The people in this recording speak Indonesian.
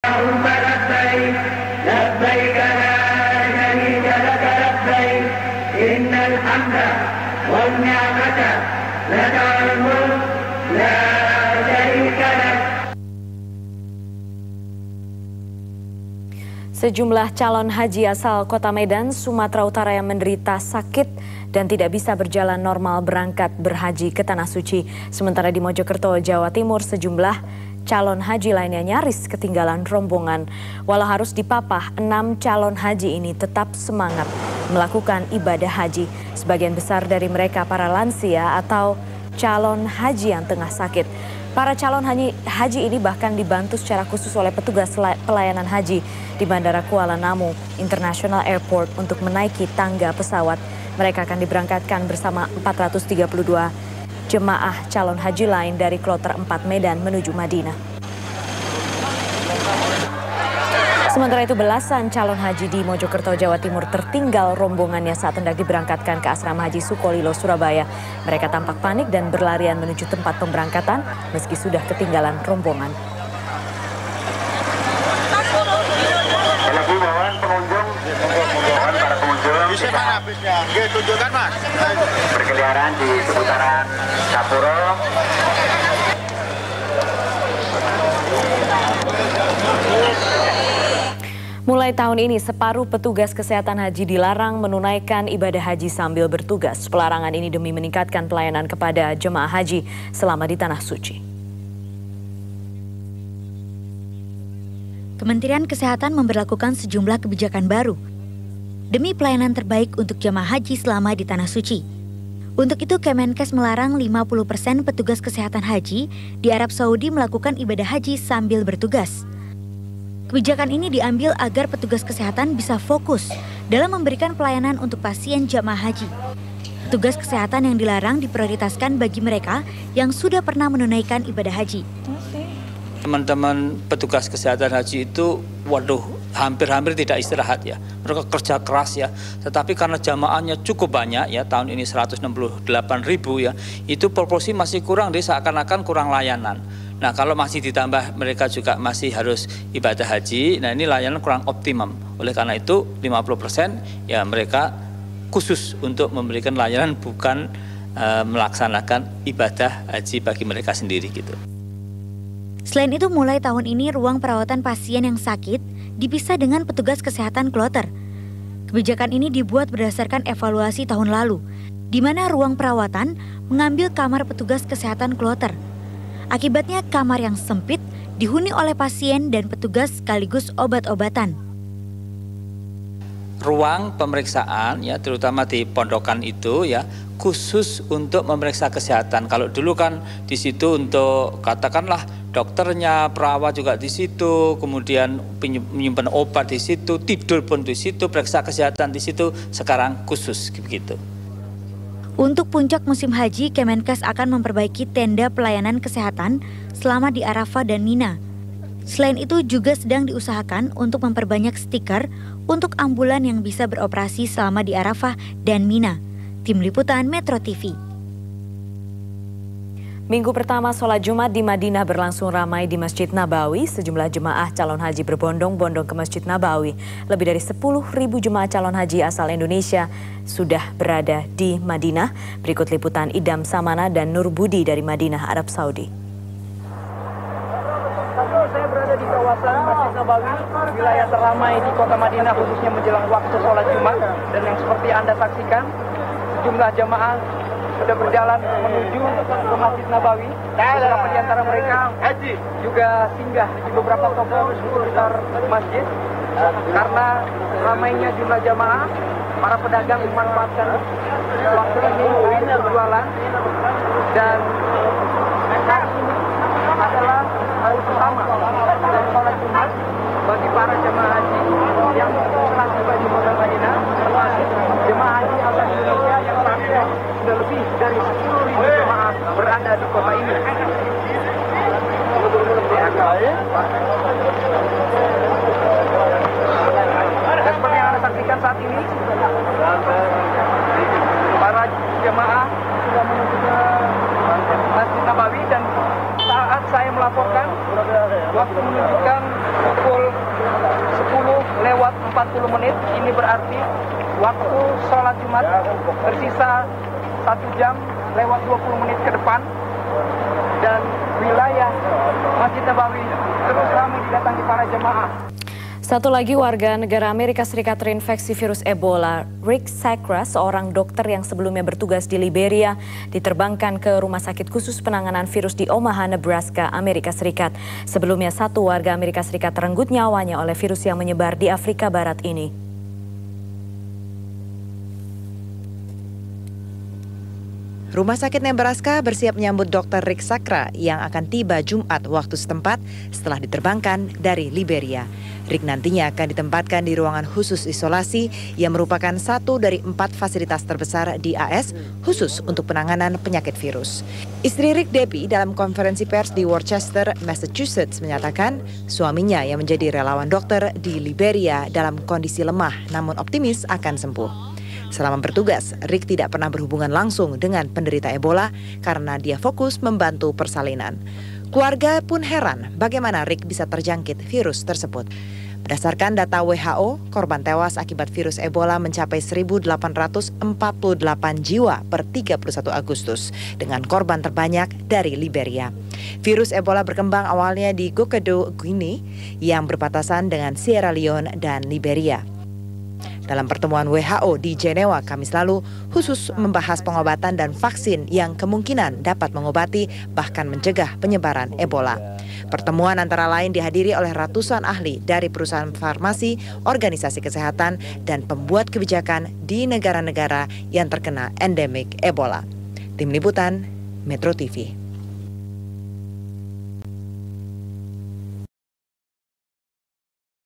اللهم لبيك لبيك لا شريك لك لبيك إن الحمد والنعمة لك والملك لا شريك لك. Sejumlah calon haji asal Kota Medan, Sumatera Utara yang menderita sakit dan tidak bisa berjalan normal berangkat berhaji ke Tanah Suci. Sementara di Mojokerto, Jawa Timur, sejumlah calon haji lainnya nyaris ketinggalan rombongan. Walau harus dipapah, 6 calon haji ini tetap semangat melakukan ibadah haji. Sebagian besar dari mereka para lansia atau calon haji yang tengah sakit. Para calon haji ini bahkan dibantu secara khusus oleh petugas pelayanan haji di Bandara Kuala Namu International Airport untuk menaiki tangga pesawat. Mereka akan diberangkatkan bersama 432 jemaah calon haji lain dari Kloter 4 Medan menuju Madinah. Sementara itu belasan calon haji di Mojokerto, Jawa Timur tertinggal rombongannya saat hendak diberangkatkan ke Asrama Haji Sukolilo, Surabaya. Mereka tampak panik dan berlarian menuju tempat pemberangkatan meski sudah ketinggalan rombongan. Berkeliaran di seputaran Kapuro. Mulai tahun ini, separuh petugas kesehatan haji dilarang menunaikan ibadah haji sambil bertugas. Pelarangan ini demi meningkatkan pelayanan kepada jemaah haji selama di Tanah Suci. Kementerian Kesehatan memberlakukan sejumlah kebijakan baru demi pelayanan terbaik untuk jemaah haji selama di Tanah Suci. Untuk itu, Kemenkes melarang 50% petugas kesehatan haji di Arab Saudi melakukan ibadah haji sambil bertugas. Kebijakan ini diambil agar petugas kesehatan bisa fokus dalam memberikan pelayanan untuk pasien jamaah haji. Petugas kesehatan yang dilarang diprioritaskan bagi mereka yang sudah pernah menunaikan ibadah haji. Teman-teman petugas kesehatan haji itu, hampir-hampir tidak istirahat ya. Mereka kerja keras ya. Tetapi karena jamaahnya cukup banyak ya, tahun ini 168.000 ya, itu proporsi masih kurang, seakan-akan kurang layanan. Nah, kalau masih ditambah mereka juga masih harus ibadah haji, nah ini layanan kurang optimum. Oleh karena itu 50% ya mereka khusus untuk memberikan layanan, bukan melaksanakan ibadah haji bagi mereka sendiri gitu. Selain itu, mulai tahun ini ruang perawatan pasien yang sakit dipisah dengan petugas kesehatan kloter. Kebijakan ini dibuat berdasarkan evaluasi tahun lalu, di mana ruang perawatan mengambil kamar petugas kesehatan kloter. Akibatnya kamar yang sempit dihuni oleh pasien dan petugas sekaligus obat-obatan. Ruang pemeriksaan ya, terutama di pondokan itu ya, khusus untuk memeriksa kesehatan. Kalau dulu kan di situ untuk katakanlah dokternya, perawat juga di situ, kemudian menyimpan obat di situ, tidur pun di situ, periksa kesehatan di situ. Sekarang khusus begitu. Untuk puncak musim haji, Kemenkes akan memperbaiki tenda pelayanan kesehatan selama di Arafah dan Mina. Selain itu juga sedang diusahakan untuk memperbanyak stiker untuk ambulan yang bisa beroperasi selama di Arafah dan Mina. Tim Liputan Metro TV. Minggu pertama sholat Jumat di Madinah berlangsung ramai di Masjid Nabawi. Sejumlah jemaah calon haji berbondong-bondong ke Masjid Nabawi. Lebih dari 10.000 jemaah calon haji asal Indonesia sudah berada di Madinah. Berikut liputan Idam Samana dan Nur Budi dari Madinah, Arab Saudi. Saya berada di kawasan Masjid Nabawi, wilayah teramai di kota Madinah khususnya menjelang waktu sholat Jumat. Dan yang seperti Anda saksikan, sejumlah jemaah sudah berjalan menuju ke Masjid Nabawi. Beberapa di antara mereka juga singgah di beberapa toko di sekitar masjid. Karena ramainya jumlah jamaah, para pedagang memanfaatkan waktu ini untuk berjualan. Dan hari ini adalah hari pertama dari sholat Jumat bagi para jemaah haji yang telah tiba di kota Madinah, termasuk jemaah haji asal Indonesia yang saat ini sudah lebih dari 10.000 jemaah berada di kota ini. Dan seperti yang Anda saksikan saat ini, para jemaah sudah menuju ke Masjid Nabawi dan saat saya melaporkan, waktu menunjukkan pukul 40 menit. Ini berarti waktu sholat Jumat tersisa 1 jam lewat 20 menit ke depan. Dan wilayah Masjid Nabawi terus ramai didatangi para jemaah. Satu lagi warga negara Amerika Serikat terinfeksi virus Ebola. Rick Sacra, seorang dokter yang sebelumnya bertugas di Liberia, diterbangkan ke rumah sakit khusus penanganan virus di Omaha, Nebraska, Amerika Serikat. Sebelumnya satu warga Amerika Serikat terenggut nyawanya oleh virus yang menyebar di Afrika Barat ini. Rumah sakit Nebraska bersiap menyambut Dr. Rick Sacra yang akan tiba Jumat waktu setempat setelah diterbangkan dari Liberia. Rick nantinya akan ditempatkan di ruangan khusus isolasi yang merupakan satu dari 4 fasilitas terbesar di AS khusus untuk penanganan penyakit virus. Istri Rick, Debbie, dalam konferensi pers di Worcester, Massachusetts menyatakan suaminya yang menjadi relawan dokter di Liberia dalam kondisi lemah namun optimis akan sembuh. Selama bertugas, Rick tidak pernah berhubungan langsung dengan penderita Ebola karena dia fokus membantu persalinan. Keluarga pun heran bagaimana Rick bisa terjangkit virus tersebut. Berdasarkan data WHO, korban tewas akibat virus Ebola mencapai 1.848 jiwa per 31 Agustus, dengan korban terbanyak dari Liberia. Virus Ebola berkembang awalnya di Gokado, Guinea, yang berbatasan dengan Sierra Leone dan Liberia. Dalam pertemuan WHO di Jenewa Kamis lalu, khusus membahas pengobatan dan vaksin yang kemungkinan dapat mengobati bahkan mencegah penyebaran Ebola. Pertemuan antara lain dihadiri oleh ratusan ahli dari perusahaan farmasi, organisasi kesehatan, dan pembuat kebijakan di negara-negara yang terkena endemik Ebola. Tim Liputan, Metro TV.